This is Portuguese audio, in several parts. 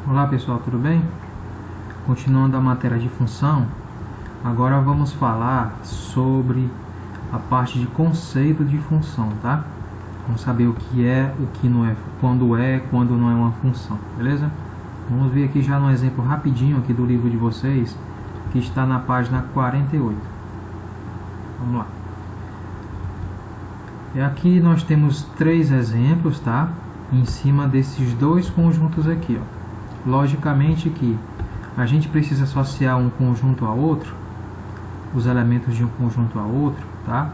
Olá pessoal, tudo bem? Continuando a matéria de função, agora vamos falar sobre a parte de conceito de função, tá? Vamos saber o que é, o que não é, quando não é uma função, beleza? Vamos ver aqui já no exemplo rapidinho aqui do livro de vocês, que está na página 48. Vamos lá. E aqui nós temos 3 exemplos, tá? Em cima desses 2 conjuntos aqui, ó. Logicamente que a gente precisa associar um conjunto a outro, os elementos de um conjunto a outro, tá?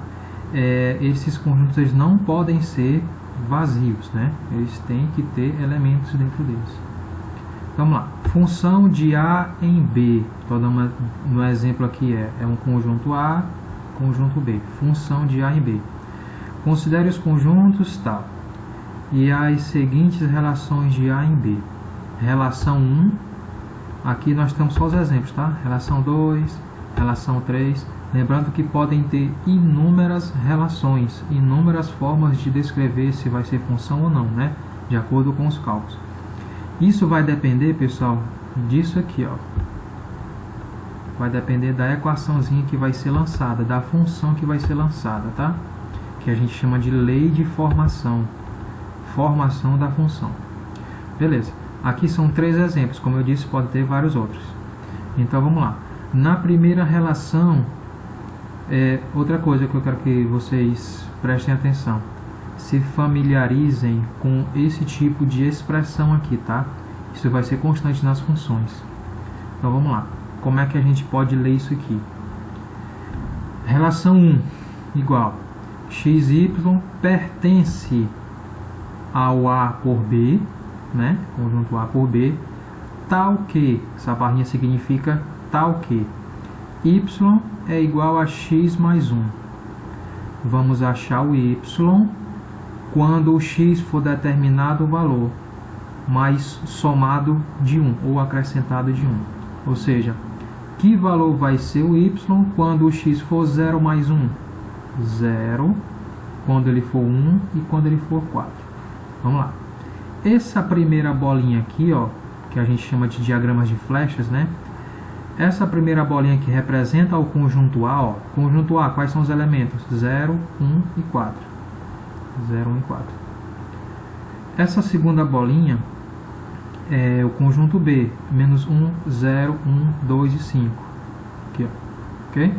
Esses conjuntos eles não podem ser vazios, né? Eles têm que ter elementos dentro deles. Vamos lá. Função de A em B. Estou dando no exemplo aqui é um conjunto A, conjunto B. Função de A em B. Considere os conjuntos tal e as seguintes relações de A em B. Relação 1, aqui nós temos só os exemplos, tá? Relação 2, relação 3, lembrando que podem ter inúmeras relações, inúmeras formas de descrever se vai ser função ou não, né? De acordo com os cálculos. Isso vai depender, pessoal, disso aqui, ó. Vai depender da equaçãozinha que vai ser lançada, da função que vai ser lançada, tá? Que a gente chama de lei de formação, formação da função. Beleza. Aqui são 3 exemplos, como eu disse, pode ter vários outros. Então vamos lá. Na primeira relação, outra coisa que eu quero que vocês prestem atenção. Se familiarizem com esse tipo de expressão aqui, tá? Isso vai ser constante nas funções. Então vamos lá. Como é que a gente pode ler isso aqui? Relação 1 igual xy pertence ao A por B, né? Conjunto A por B, tal que, essa barrinha significa tal que y é igual a x mais 1. Vamos achar o y quando o x for determinado valor, mais somado de 1 ou acrescentado de 1. Ou seja, que valor vai ser o y quando o x for 0 mais 1? 0, quando ele for 1 e quando ele for 4. Vamos lá. Essa primeira bolinha aqui, ó, que a gente chama de diagramas de flechas, né? Essa primeira bolinha que representa o conjunto A, ó. Conjunto A, quais são os elementos? 0, 1 e 4. 0, 1 e 4. Essa segunda bolinha é o conjunto B, menos 1, 0, 1, 2 e 5. Aqui, ó. Ok?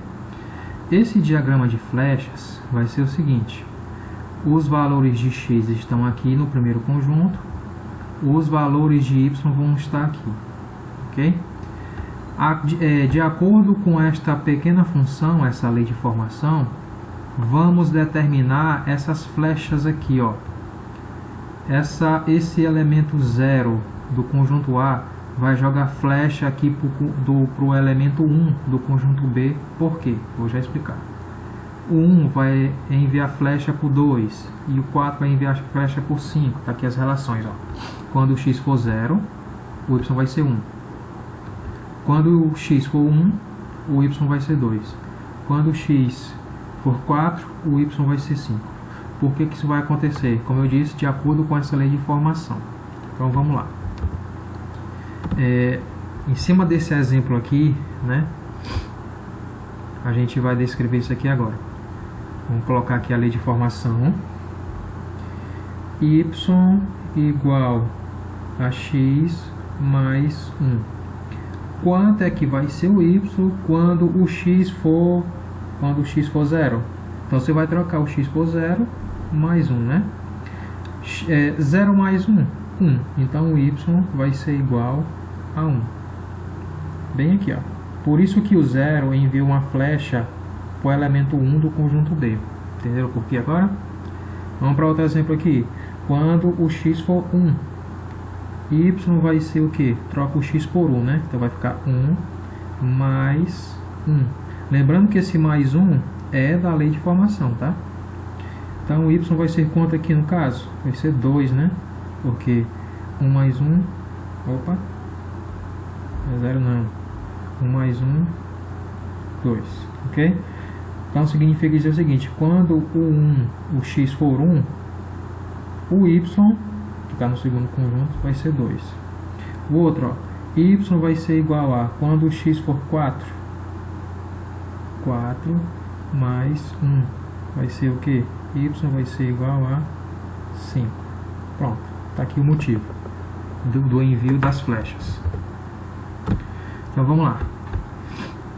Esse diagrama de flechas vai ser o seguinte. Os valores de x estão aqui no primeiro conjunto. Os valores de y vão estar aqui. Ok? De acordo com esta pequena função, essa lei de formação, vamos determinar essas flechas aqui, ó. Esse elemento 0 do conjunto A vai jogar flecha aqui para o elemento 1 do conjunto B. Por quê? Vou já explicar. O 1 vai enviar flecha por 2 e o 4 vai enviar flecha por 5. Tá aqui as relações, ó. Quando o x for 0, o y vai ser 1. Quando o x for 1, o y vai ser 2. Quando o x for 4, o y vai ser 5. Por que isso vai acontecer? Como eu disse, de acordo com essa lei de formação. Então vamos lá. Em cima desse exemplo aqui, né, a gente vai descrever isso aqui agora. Vamos colocar aqui a lei de formação. Y igual a x mais 1. Quanto é que vai ser o y quando o x for 0? Então você vai trocar o x por 0 mais 1, né? 0 mais 1, 1. Então o y vai ser igual a 1. Bem aqui, ó. Por isso que o 0 envia uma flecha para o elemento 1 do conjunto B. Entenderam por quê agora? Vamos para outro exemplo aqui. Quando o x for 1, y vai ser o quê? Troca o x por 1, né? Então vai ficar 1 mais 1. Lembrando que esse mais 1 é da lei de formação, tá? Então o y vai ser quanto aqui no caso? Vai ser 2, né? Porque 1 mais 1... Opa! É 0 não. 1 mais 1, 2. Ok? Então significa dizer o seguinte. Quando o x for 1, o y, que está no segundo conjunto, vai ser 2. O outro, ó, y vai ser igual a, quando x for 4, 4 mais 1 vai ser o que? Y vai ser igual a 5. Pronto, está aqui o motivo do envio das flechas. Então vamos lá.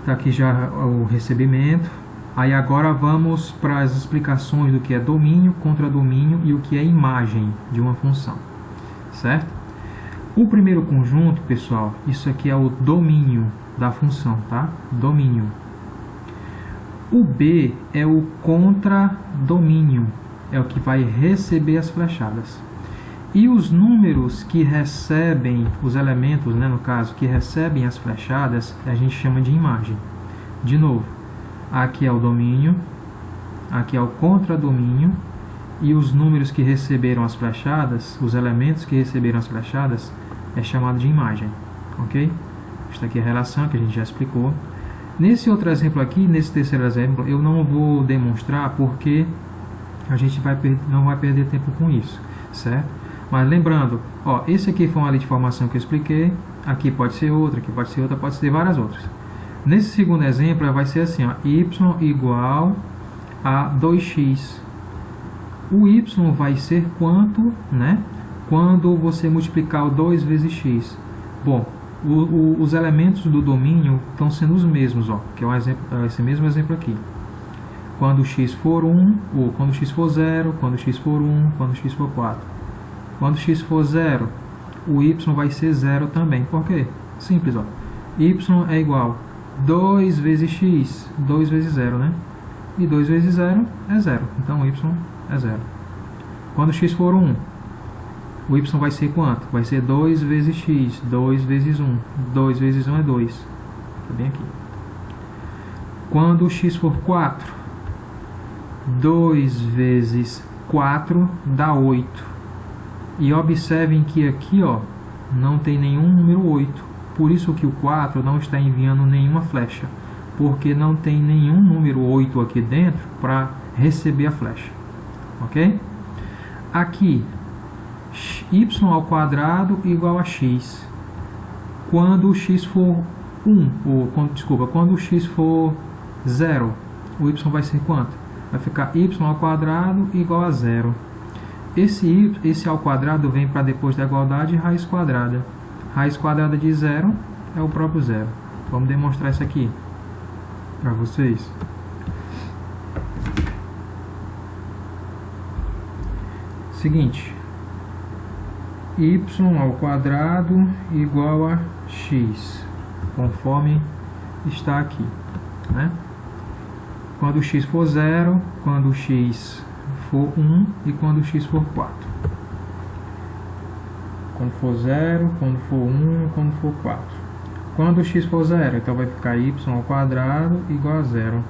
Está aqui já o recebimento. Aí agora vamos para as explicações do que é domínio, contradomínio e o que é imagem de uma função. Certo? O primeiro conjunto, pessoal, isso aqui é o domínio da função, tá? Domínio. O B é o contradomínio, é o que vai receber as flechadas. E os números que recebem, os elementos, né, no caso, que recebem as flechadas, a gente chama de imagem. De novo, aqui é o domínio, aqui é o contradomínio, e os números que receberam as flechadas, os elementos que receberam as flechadas, é chamado de imagem, ok? Esta aqui é a relação que a gente já explicou. Nesse outro exemplo aqui, nesse terceiro exemplo, eu não vou demonstrar porque a gente não vai perder tempo com isso, certo? Mas lembrando, ó, esse aqui foi uma lei de formação que eu expliquei, aqui pode ser outra, aqui pode ser outra, pode ser várias outras. Nesse segundo exemplo, vai ser assim, ó, y igual a 2x. O y vai ser quanto, né? Quando você multiplicar o 2 vezes x. Bom, os elementos do domínio estão sendo os mesmos, ó, que é um exemplo, esse mesmo exemplo aqui. Quando x for 1, ou quando x for 0, quando x for 1, quando x for 4. Quando x for 0, o y vai ser 0 também. Por quê? Simples, ó. Y é igual a 2 vezes x, 2 vezes 0, né? E 2 vezes 0 é 0. Então, y é 0. Quando x for 1, o y vai ser quanto? Vai ser 2 vezes x, 2 vezes 1. 2 vezes 1 é 2. Está bem aqui. Quando x for 4, 2 vezes 4 dá 8. E observem que aqui, ó, não tem nenhum número 8. Por isso que o 4 não está enviando nenhuma flecha. Porque não tem nenhum número 8 aqui dentro para receber a flecha. Ok? Aqui, y ao quadrado igual a x. Quando o x for 1, quando o x for 0, o y vai ser quanto? Vai ficar y ao quadrado igual a 0. Esse ao quadrado vem para depois da igualdade raiz quadrada. Raiz quadrada de 0 é o próprio 0. Vamos demonstrar isso aqui para vocês. Seguinte, y ao quadrado igual a x, conforme está aqui, né? Quando x for 0, quando x for 1 e quando x for 4. Quando for 0, quando for 1, quando for 4. Quando x for 0, então vai ficar y ao quadrado igual a 0.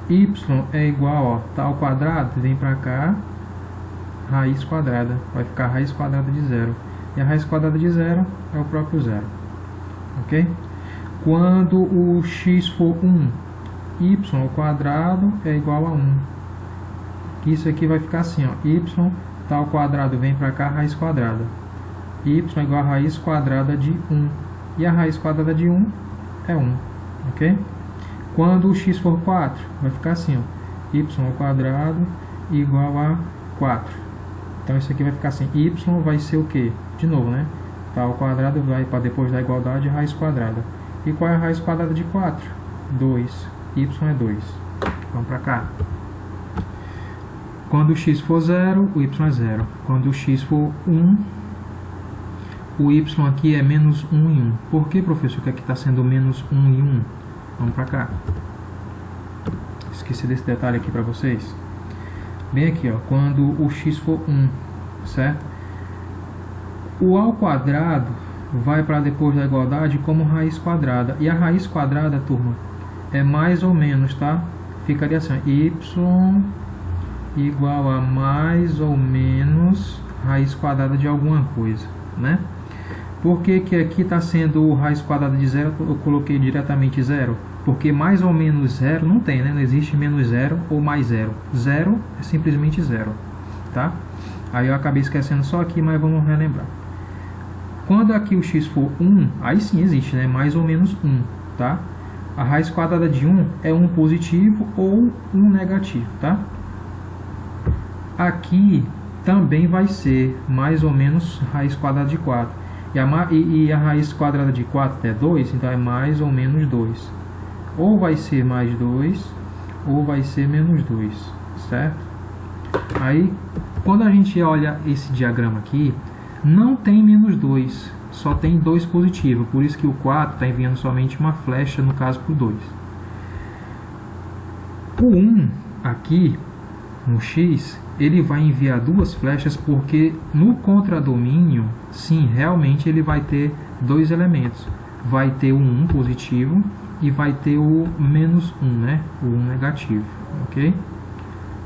Y é igual, ó, tá ao quadrado, vem para cá, raiz quadrada, vai ficar raiz quadrada de 0. E a raiz quadrada de 0 é o próprio 0. Ok? Quando o x for 1, y ao quadrado é igual a 1. Isso aqui vai ficar assim, ó, y tá ao quadrado, vem para cá, raiz quadrada. Y é igual a raiz quadrada de 1. E a raiz quadrada de 1 é 1. Ok? Quando o x for 4, vai ficar assim, ó, y ao quadrado igual a 4. Então isso aqui vai ficar assim, y vai ser o quê? De novo, né? Tá ao quadrado, vai para depois da igualdade, raiz quadrada. E qual é a raiz quadrada de 4? 2. Y é 2. Vamos para cá. Quando o x for 0, o y é 0. Quando o x for 1, o y aqui é menos 1 e 1. Por que, professor, que aqui está sendo menos 1 e 1? Vamos para cá. Esqueci desse detalhe aqui para vocês. Bem aqui, ó, quando o x for 1, certo? O ao quadrado vai para depois da igualdade como raiz quadrada. E a raiz quadrada, turma, é mais ou menos, tá? Ficaria assim, y igual a mais ou menos raiz quadrada de alguma coisa, né? Por que que aqui está sendo raiz quadrada de 0? Eu coloquei diretamente 0. Porque mais ou menos 0 não tem, né? Não existe menos 0 ou mais 0. 0 é simplesmente 0, tá? Aí eu acabei esquecendo só aqui, mas vamos relembrar. Quando aqui o x for 1, aí sim existe, né? Mais ou menos 1, tá? A raiz quadrada de 1 é 1 positivo ou 1 negativo, tá? Aqui também vai ser mais ou menos raiz quadrada de 4. E a raiz quadrada de 4 é 2, então é mais ou menos 2. Ou vai ser mais 2, ou vai ser menos 2, certo? Aí, quando a gente olha esse diagrama aqui, não tem menos 2, só tem 2 positivo. Por isso que o 4 está enviando somente uma flecha, no caso, por 2. O 1 aqui, no x, ele vai enviar 2 flechas porque no contradomínio, sim, realmente ele vai ter 2 elementos. Vai ter o 1 positivo e vai ter o menos 1, né? O 1 negativo, ok?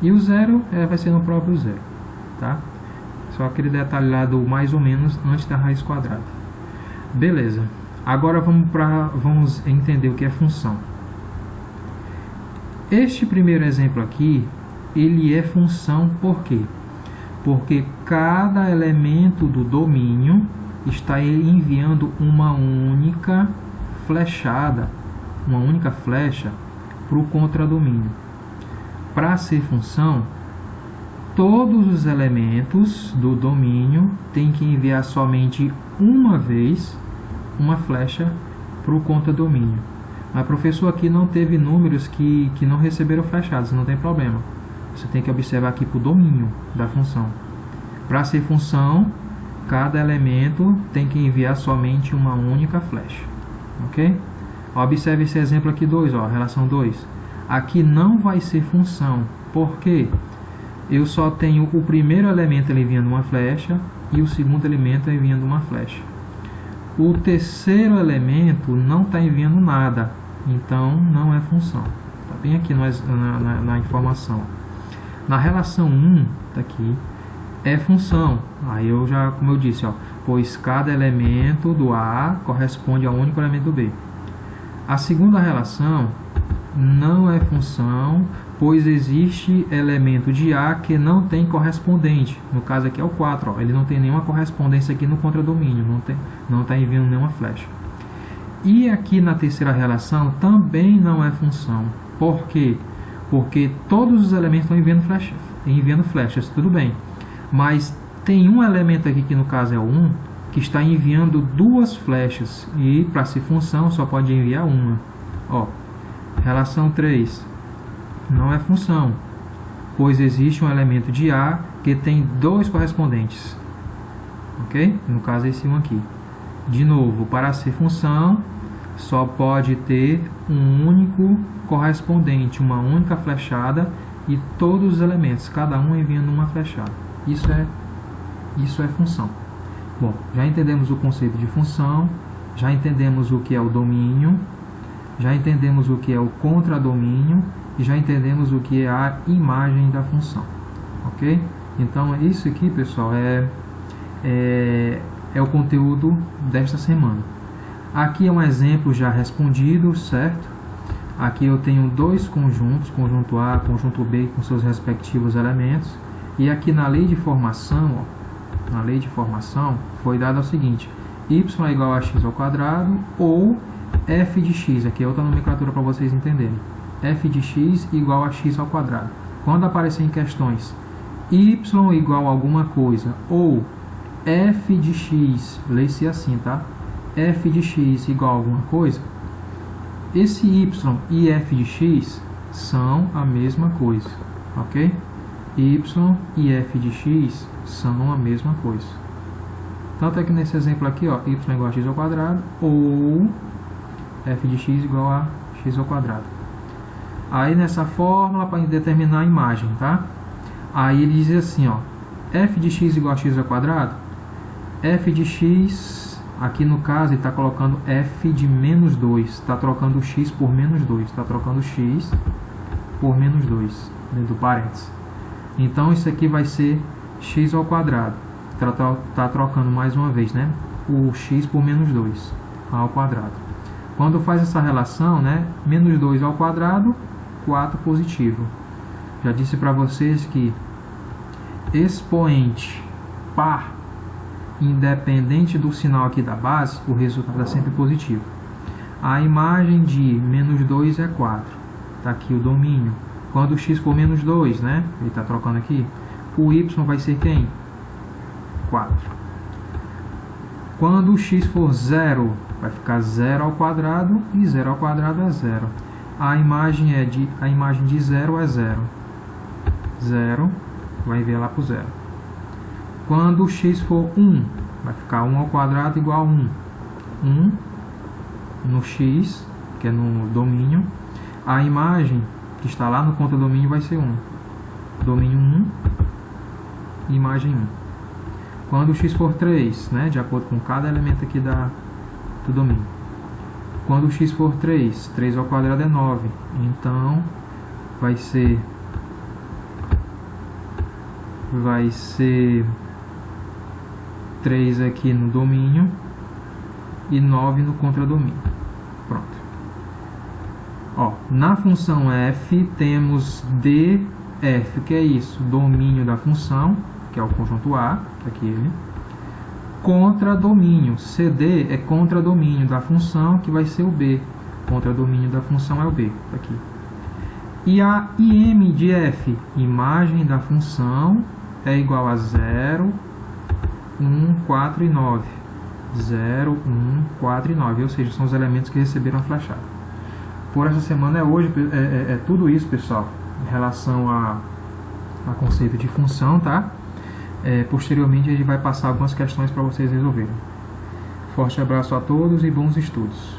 E o 0 vai ser no próprio 0, tá? Só aquele detalhe lá do mais ou menos antes da raiz quadrada. Beleza. Agora vamos entender o que é função. Este primeiro exemplo aqui, ele é função por quê? Porque cada elemento do domínio está enviando uma única flechada, uma única flecha para o contradomínio. Para ser função, todos os elementos do domínio têm que enviar somente uma vez uma flecha para o contradomínio. Mas professor, aqui não teve números que não receberam flechadas, não tem problema. Você tem que observar aqui para o domínio da função. Para ser função, cada elemento tem que enviar somente uma única flecha. Ok? Observe esse exemplo aqui 2, relação 2. Aqui não vai ser função. Por quê? Eu só tenho o primeiro elemento enviando uma flecha e o segundo elemento enviando uma flecha. O terceiro elemento não está enviando nada, então não é função. Está bem aqui na informação. Na relação 1, tá aqui, é função. Aí eu já, como eu disse, pois cada elemento do A corresponde ao único elemento do B. A segunda relação não é função, pois existe elemento de A que não tem correspondente. No caso aqui é o 4, ele não tem nenhuma correspondência aqui no contradomínio, não está enviando nenhuma flecha. E aqui na terceira relação também não é função. Por quê? Porque todos os elementos estão enviando flechas, tudo bem. Mas tem um elemento aqui, que no caso é o 1, que está enviando 2 flechas. E para ser função só pode enviar uma. Relação 3 não é função, pois existe um elemento de A que tem 2 correspondentes. Ok? No caso esse 1 aqui. De novo, para ser função, só pode ter um único correspondente, uma única flechada e todos os elementos, cada um enviando uma flechada. Isso é função. Bom, já entendemos o conceito de função, já entendemos o que é o domínio, já entendemos o que é o contradomínio e já entendemos o que é a imagem da função. Ok? Então, isso aqui, pessoal, é o conteúdo desta semana. Aqui é um exemplo já respondido, certo? Aqui eu tenho 2 conjuntos, conjunto A, conjunto B, com seus respectivos elementos. E aqui na lei de formação, foi dado o seguinte: y é igual a x ao quadrado ou f de x, aqui é outra nomenclatura para vocês entenderem. F de x igual a x ao quadrado. Quando aparecer em questões y igual a alguma coisa ou f de x, lê-se assim, tá? F de x igual a alguma coisa, esse y e f de x são a mesma coisa, ok? Y e f de x são a mesma coisa. Tanto é que nesse exemplo aqui, y igual a x ao quadrado ou f de x igual a x ao quadrado. Aí nessa fórmula, para determinar a imagem, tá? Aí ele diz assim, f de x igual a x ao quadrado, f de x, aqui no caso ele está colocando f de menos 2, está trocando x por menos 2, está trocando x por menos 2, dentro do parênteses. Então isso aqui vai ser x ao quadrado, está trocando mais uma vez, né? O x por menos 2 ao quadrado. Quando faz essa relação, né? Menos 2 ao quadrado, 4 positivo. Já disse para vocês que expoente par independente do sinal aqui da base, o resultado é sempre positivo. A imagem de menos 2 é 4. Está aqui o domínio. Quando o x for menos 2, né? Ele está trocando aqui. O y vai ser quem? 4. Quando o x for 0, vai ficar 0 ao quadrado e 0 ao quadrado é 0. A imagem de 0 é 0. 0 vai vir lá para o 0. Quando o x for 1, vai ficar 1 ao quadrado igual a 1. 1 no x, que é no domínio. A imagem que está lá no contradomínio vai ser 1. Domínio 1, imagem 1. Quando o x for 3, né, de acordo com cada elemento aqui do domínio. Quando o x for 3, 3 ao quadrado é 9. Então, vai ser 3 aqui no domínio e 9 no contradomínio. Pronto. Ó, na função f temos df, que é isso? Domínio da função, que é o conjunto A, que é aquele. Contradomínio, CD é contradomínio da função, que vai ser o B. Contradomínio da função é o B, aqui. E a im de f, imagem da função, é igual a 0, 1, 4 e 9. 0, 1, 4 e 9, ou seja, são os elementos que receberam a flechada. Por essa semana é tudo isso, pessoal, em relação a conceito de função, tá? Posteriormente a gente vai passar algumas questões para vocês resolverem. Forte abraço a todos e bons estudos.